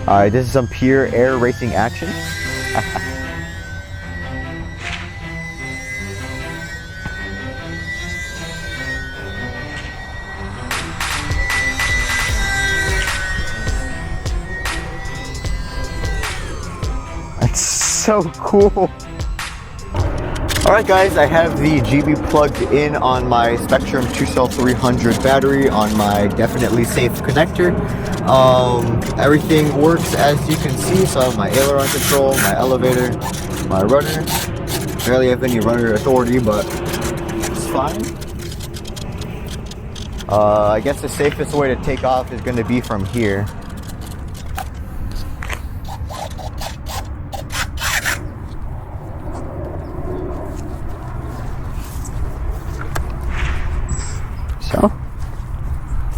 Alright, this is some pure air racing action. That's so cool. Alright guys, I have the Gee Bee plugged in on my Spectrum 2-cell 300 battery on my definitely safe connector. Everything works as you can see, so I have my aileron control, my elevator, my rudder. Barely have any rudder authority, but it's fine. I guess the safest way to take off is going to be from here. So,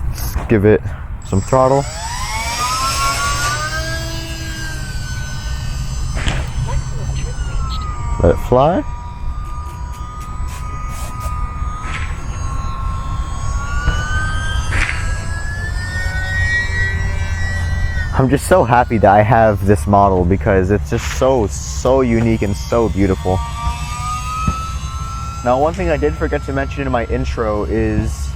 let's give it some throttle. Let it fly. I'm just so happy that I have this model because it's just so unique and so beautiful. Now, one thing I did forget to mention in my intro is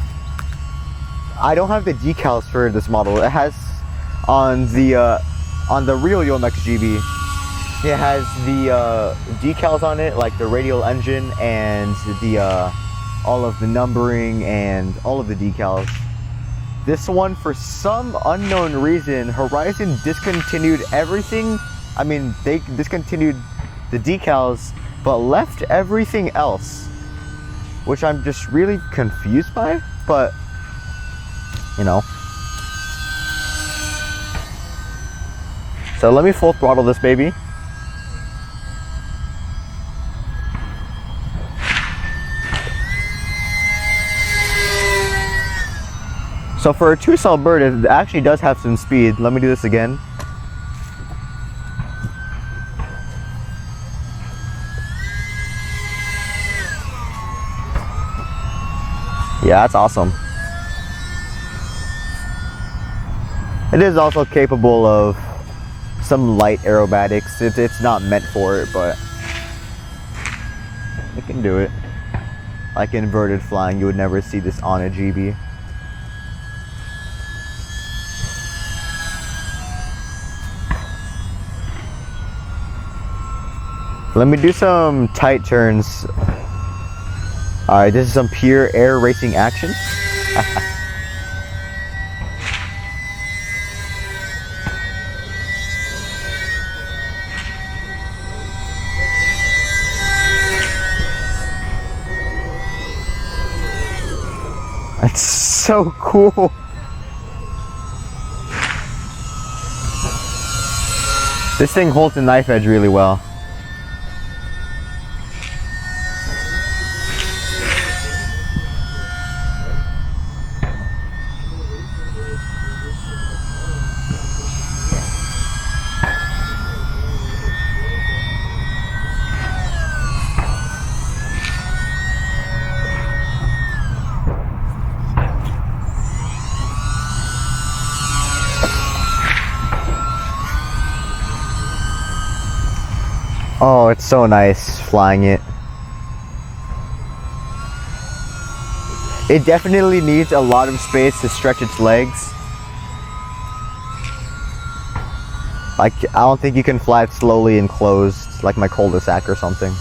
I don't have the decals for this model. It has on the real UMX Gee Bee, it has the decals on it, like the radial engine and the all of the numbering and all of the decals. This one, for some unknown reason, Horizon discontinued everything. I mean, they discontinued the decals, but left everything else, which I'm just really confused by, but you know. So let me full throttle this baby. So for a 2-cell bird, it actually does have some speed. Let me do this again. Yeah, that's awesome. It is also capable of some light aerobatics. It's not meant for it, but it can do it. Like inverted flying, you would never see this on a Gee Bee. Let me do some tight turns. Alright, this is some pure air racing action. That's so cool. This thing holds the knife edge really well. Oh, it's so nice flying it. It definitely needs a lot of space to stretch its legs. Like, I don't think you can fly it slowly and closed like my cul-de-sac or something.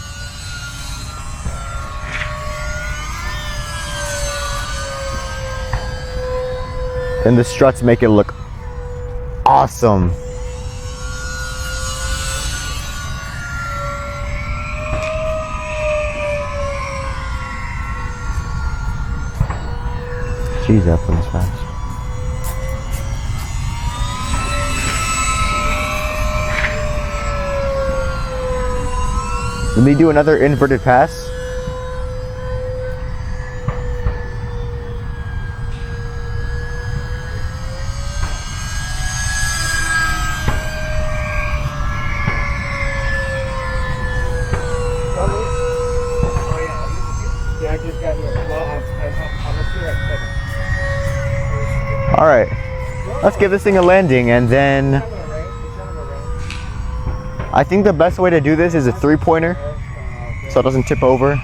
And the struts make it look awesome. Jeez, that one's fast. Let me do another inverted pass. Yeah, I just got here. Well, I'm gonna see at 7. Alright, let's give this thing a landing and then I think the best way to do this is a 3-pointer so it doesn't tip over.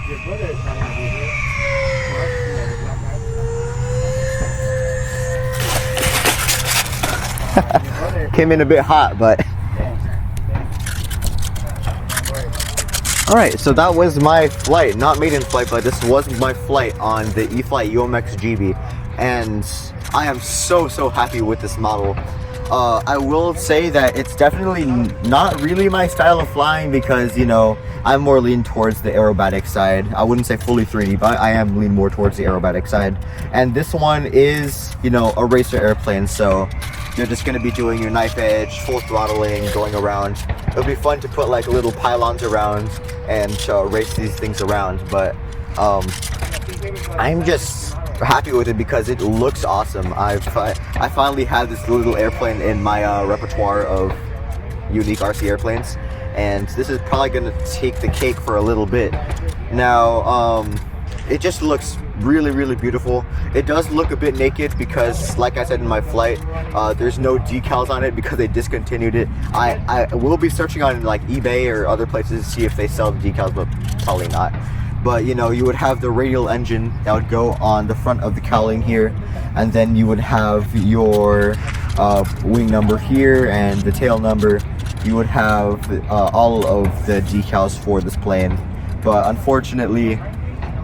Came in a bit hot, but all right, so that was my flight, not maiden flight, but this was my flight on the E-Flite UMX Gee Bee, and I am so happy with this model. I will say that it's definitely not really my style of flying because, you know, I'm more lean towards the aerobatic side. I wouldn't say fully 3D, but I am lean more towards the aerobatic side. And this one is, you know, a racer airplane, so you're just going to be doing your knife edge, full throttling, going around. It'll be fun to put like little pylons around and race these things around, but I'm just happy with it because it looks awesome. I finally have this little airplane in my repertoire of unique RC airplanes, and this is probably going to take the cake for a little bit. Now, it just looks really beautiful. It does look a bit naked because, like I said in my flight, there's no decals on it because they discontinued it. I will be searching on like eBay or other places to see if they sell the decals, but probably not. But you know, you would have the radial engine that would go on the front of the cowling here, and then you would have your wing number here and the tail number. You would have all of the decals for this plane, but unfortunately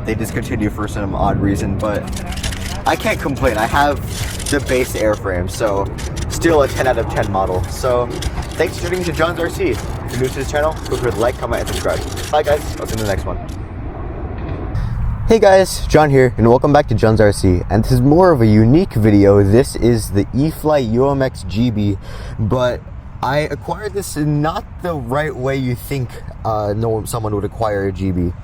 they discontinued for some odd reason. But I can't complain. I have the base airframe, so still a 10 out of 10 model. So thanks for tuning in to John's RC. If you're new to this channel, feel free to like, comment, and subscribe. Bye guys, I'll see you in the next one. Hey guys, John here, and welcome back to John's RC. And this is more of a unique video. This is the E-Flite UMX Gee Bee, but I acquired this in not the right way you think someone would acquire a Gee Bee.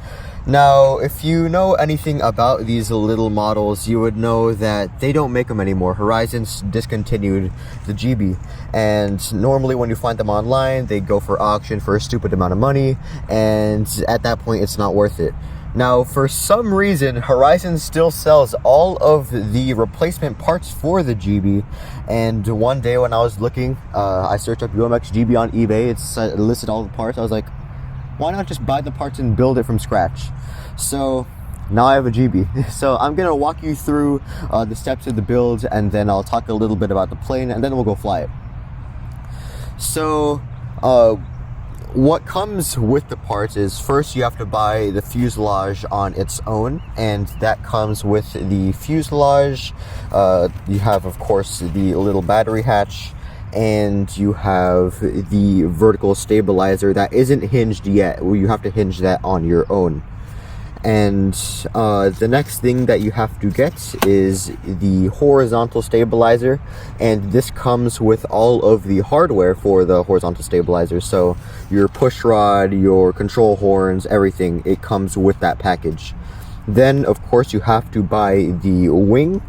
Now, if you know anything about these little models, you would know that they don't make them anymore. Horizon's discontinued the Gee Bee, and normally when you find them online, they go for auction for a stupid amount of money, and at that point it's not worth it. Now, for some reason, Horizon still sells all of the replacement parts for the Gee Bee, and one day when I was looking, I searched up UMX Gee Bee on eBay. It listed all the parts. I was like, why not just buy the parts and build it from scratch? So now I have a Gee Bee. So I'm gonna walk you through the steps of the build, and then I'll talk a little bit about the plane, and then we'll go fly it. So what comes with the parts is, first you have to buy the fuselage on its own, and that comes with the fuselage. You have, of course, the little battery hatch, and you have the vertical stabilizer that isn't hinged yet. You have to hinge that on your own. And the next thing that you have to get is the horizontal stabilizer, and this comes with all of the hardware for the horizontal stabilizer. So your push rod, your control horns, everything, it comes with that package. Then of course you have to buy the wing,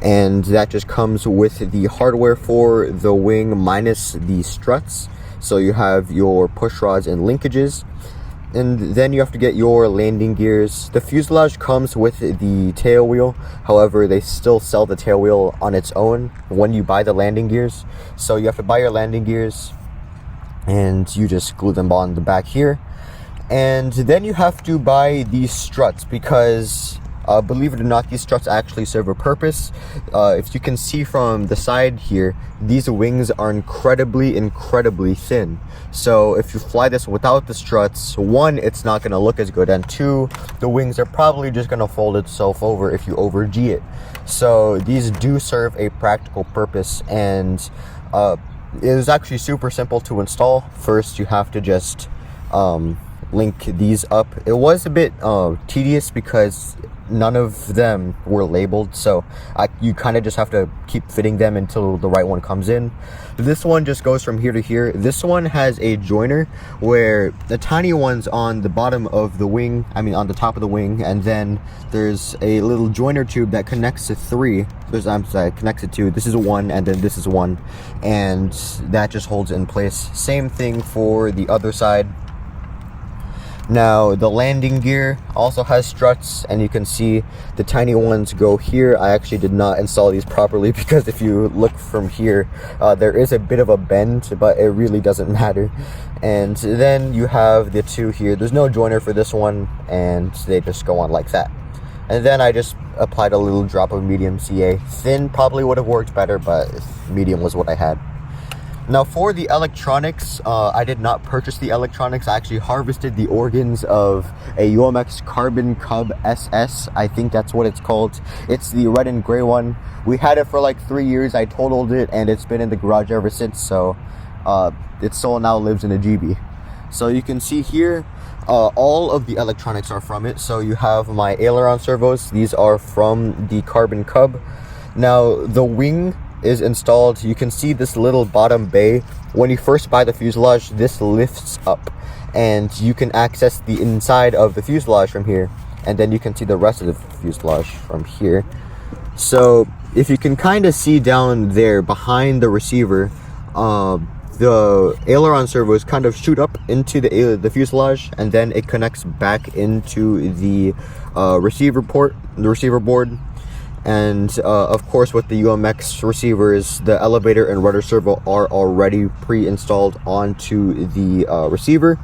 and that just comes with the hardware for the wing minus the struts. So you have your push rods and linkages. And then you have to get your landing gears. The fuselage comes with the tail wheel. However, they still sell the tail wheel on its own when you buy the landing gears. So you have to buy your landing gears, and you just glue them on the back here. And then you have to buy these struts because believe it or not, these struts actually serve a purpose. If you can see from the side here, these wings are incredibly thin. So if you fly this without the struts, one, it's not going to look as good, and two, the wings are probably just going to fold itself over if you over G it. So these do serve a practical purpose, and it is actually super simple to install. First, you have to just link these up. It was a bit tedious because none of them were labeled, so you kind of just have to keep fitting them until the right one comes in. This one just goes from here to here. This one has a joiner where the tiny one's on the bottom of the wing, on the top of the wing, and then there's a little joiner tube that connects to three. Connects it to, this is one, and then this is one, and that just holds it in place. Same thing for the other side. Now the landing gear also has struts, and you can see the tiny ones go here. I actually did not install these properly because if you look from here, there is a bit of a bend, but it really doesn't matter. And then you have the two here. There's no joiner for this one, and they just go on like that. And then I just applied a little drop of medium CA. Thin probably would have worked better, but medium was what I had. Now for the electronics, I did not purchase the electronics. I actually harvested the organs of a UMX Carbon Cub SS. I think that's what it's called. It's the red and gray one. We had it for like 3 years. I totaled it and it's been in the garage ever since. So it still now lives in a Gee Bee. So you can see here, all of the electronics are from it. So you have my aileron servos. These are from the Carbon Cub. Now the wing is installed. You can see this little bottom bay. When you first buy the fuselage, this lifts up and you can access the inside of the fuselage from here, and then you can see the rest of the fuselage from here. So if you can kind of see down there behind the receiver, the aileron servos kind of shoot up into the fuselage, and then it connects back into the receiver board. And of course, with the UMX receivers, the elevator and rudder servo are already pre-installed onto the receiver.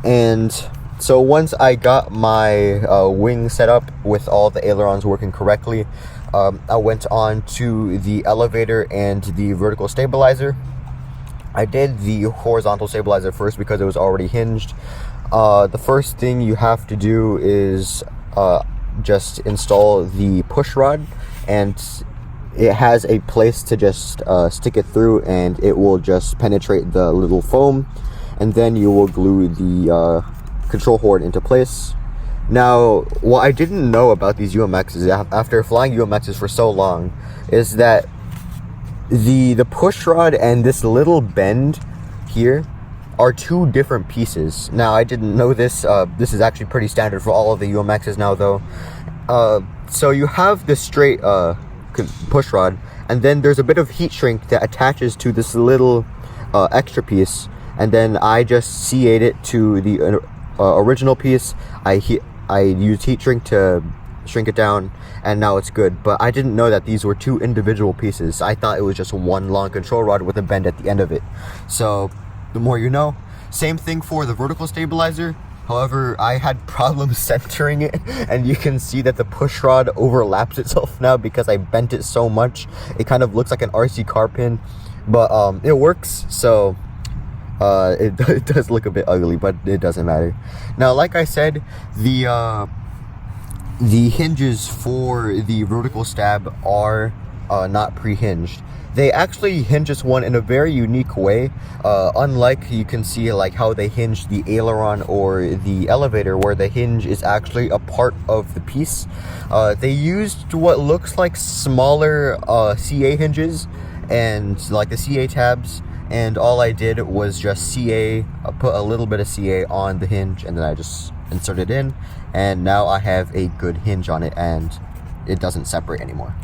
And so once I got my wing set up with all the ailerons working correctly, I went on to the elevator and the vertical stabilizer. I did the horizontal stabilizer first because it was already hinged. The first thing you have to do is just install the push rod, and it has a place to just stick it through, and it will just penetrate the little foam, and then you will glue the control horn into place. Now, what I didn't know about these UMXs after flying UMXs for so long is that the push rod and this little bend here are two different pieces. Now, I didn't know this. This is actually pretty standard for all of the UMXs now, though. So you have this straight push rod, and then there's a bit of heat shrink that attaches to this little extra piece, and then I just CA'd it to the original piece. I used heat shrink to shrink it down, and now it's good. But I didn't know that these were two individual pieces. I thought it was just one long control rod with a bend at the end of it. So the more you know. Same thing for the vertical stabilizer. However, I had problems centering it, and you can see that the push rod overlaps itself now because I bent it so much. It kind of looks like an RC car pin, but it works. So it does look a bit ugly, but it doesn't matter. Now, like I said, the hinges for the vertical stab are not pre-hinged. They actually hinge this one in a very unique way, unlike you can see like how they hinge the aileron or the elevator, where the hinge is actually a part of the piece. They used what looks like smaller CA hinges and like the CA tabs, and all I did was just put a little bit of CA on the hinge, and then I just insert it in, and now I have a good hinge on it and it doesn't separate anymore.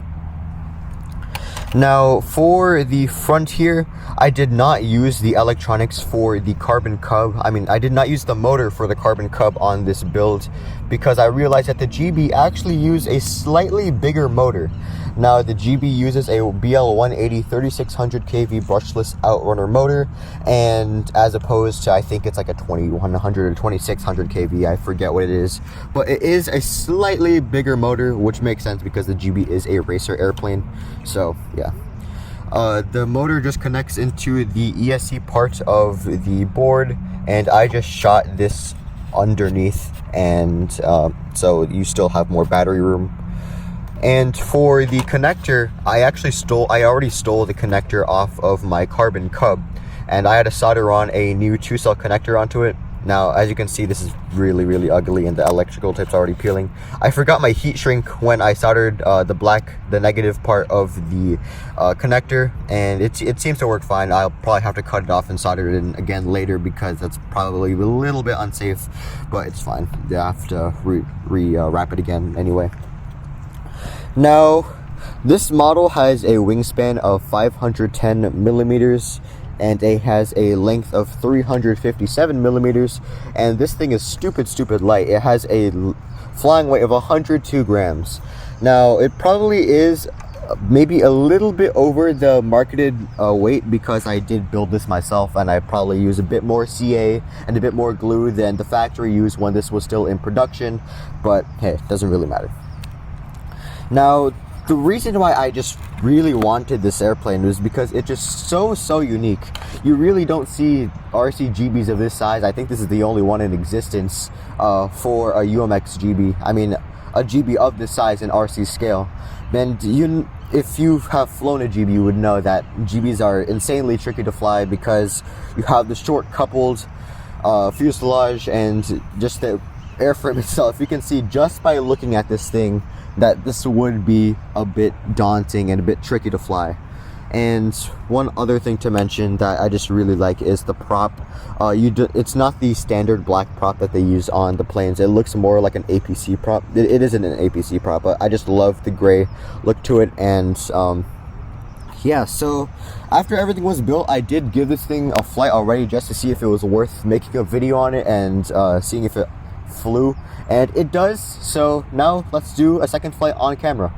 Now for the front here, I did not use the electronics for the Carbon Cub. I did not use the motor for the Carbon Cub on this build because I realized that the Gee Bee actually used a slightly bigger motor. Now the Gee Bee uses a BL180 3600 kV brushless outrunner motor, and as opposed to, I think it's like a 2100 or 2600 kV, I forget what it is, but it is a slightly bigger motor, which makes sense because the Gee Bee is a racer airplane. So yeah, the motor just connects into the ESC part of the board, and I just shot this underneath, and so you still have more battery room. And for the connector, I already stole the connector off of my Carbon Cub, and I had to solder on a new 2-cell connector onto it. Now, as you can see, this is really, really ugly, and the electrical tip's already peeling. I forgot my heat shrink when I soldered the negative part of the connector, and it seems to work fine. I'll probably have to cut it off and solder it in again later because that's probably a little bit unsafe, but it's fine. I have to wrap it again anyway. Now, this model has a wingspan of 510 millimeters, and it has a length of 357 millimeters, and this thing is stupid light. It has a flying weight of 102 grams. Now, it probably is maybe a little bit over the marketed weight, because I did build this myself, and I probably use a bit more CA and a bit more glue than the factory used when this was still in production, but hey, it doesn't really matter. Now, the reason why I just really wanted this airplane was because it's just so unique. You really don't see RC Gee Bees of this size. I think this is the only one in existence for a UMX Gee Bee. I mean, a Gee Bee of this size in RC scale. And if you have flown a Gee Bee, you would know that Gee Bees are insanely tricky to fly, because you have the short coupled fuselage and just the airframe itself. You can see just by looking at this thing that this would be a bit daunting and a bit tricky to fly. And one other thing to mention that I just really like is the prop. It's not the standard black prop that they use on the planes. It looks more like an APC prop. It isn't an APC prop, but I just love the gray look to it. And yeah, so after everything was built, I did give this thing a flight already, just to see if it was worth making a video on it and seeing if it flew, and it does. So now let's do a second flight on camera.